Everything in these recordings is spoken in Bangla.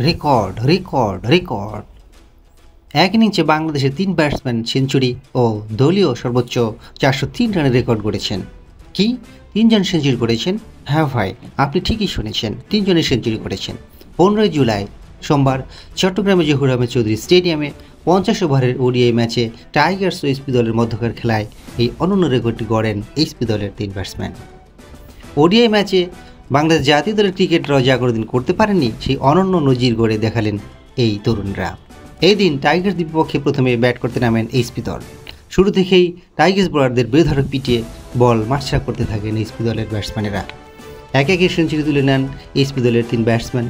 রেকর্ড রেকর্ড রেকর্ড এক ইনিংসে বাংলাদেশের 3 ব্যাটসম্যান সেঞ্চুরি ও দলীয় সর্বোচ্চ 403 রানের রেকর্ড গড়েছেন। কি 3 জন সেঞ্চুরি করেছেন? হ্যাঁ ভাই, আপনি ঠিকই শুনেছেন, 3 জনের সেঞ্চুরি করেছেন। 15 জুলাই সোমবার চট্টগ্রামে জহুর আহমেদ চৌধুরী স্টেডিয়ামে 50 ওভারের ওডিআই ম্যাচে টাইগার্স ও এসপি দলের মধ্যকার খেলায় এই অনন্য রেকর্ডটি গড়েন এসপি দলের 3 ব্যাটসম্যান। ওডিআই ম্যাচে বাংলাদেশ জাতীয় দলের ক্রিকেটাররাও যা কোনোদিন করতে পারেননি সেই অনন্য নজির গড়ে দেখালেন এই তরুণরা। এই দিন টাইগার্স বিপক্ষে প্রথমে ব্যাট করতে নামেন এসপি দল। শুরু থেকেই টাইগার্স বোলারদের বেধড়ক পিটিয়ে বল মারছাড়া করতে থাকেন এসপি দলের ব্যাটসম্যানেরা। এক একে সেঞ্চুরি তুলে নেন এসপি দলের 3 ব্যাটসম্যান।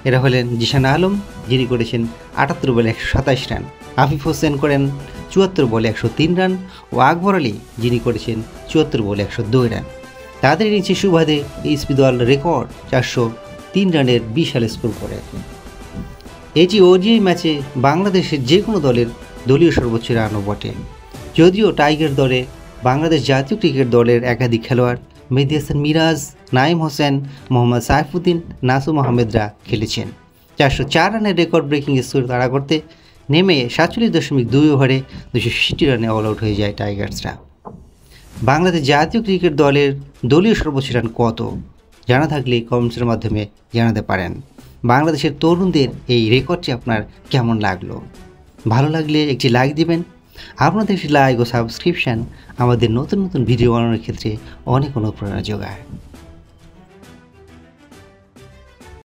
এরা হলেন জিশান আলম, যিনি করেছেন 78 বলে 127 রান, আফিফ হোসেন করেন 74 বলে 103 রান ও আকবর আলী, যিনি করেছেন 74 বলে 102 রান। তাদের নিচে সুবাদে এসপি দল রেকর্ড 403 রানের বিশাল স্কোর করে। এটি ওডিআই ম্যাচে বাংলাদেশের যে কোনো দলের দলীয় সর্বোচ্চ রানও বটে। যদিও টাইগার দলে বাংলাদেশ জাতীয় ক্রিকেট দলের একাধিক খেলোয়াড় মেহেদী হাসান মিরাজ, নাঈম হোসেন, মোহাম্মদ সাইফুদ্দিন, নাসুম আহমেদরা খেলেছেন। 404 রানের রেকর্ড ব্রেকিং স্কোর তাড়া করতে নেমে 47.2 ওভারে 260 রানে অল আউট হয়ে যায় টাইগার্সরা। বাংলাদেশ জাতীয় ক্রিকেট দলের দলীয় সর্বোচ্চ রান কত জানা থাকলে কমেন্টসের মাধ্যমে জানাতে পারেন। বাংলাদেশের তরুণদের এই রেকর্ডটি আপনার কেমন লাগলো? ভালো লাগলে একটি লাইক দিবেন। আপনাদের একটি লাইক ও সাবস্ক্রিপশান আমাদের নতুন নতুন ভিডিও বানানোর ক্ষেত্রে অনেক অনুপ্রেরণা যোগায়।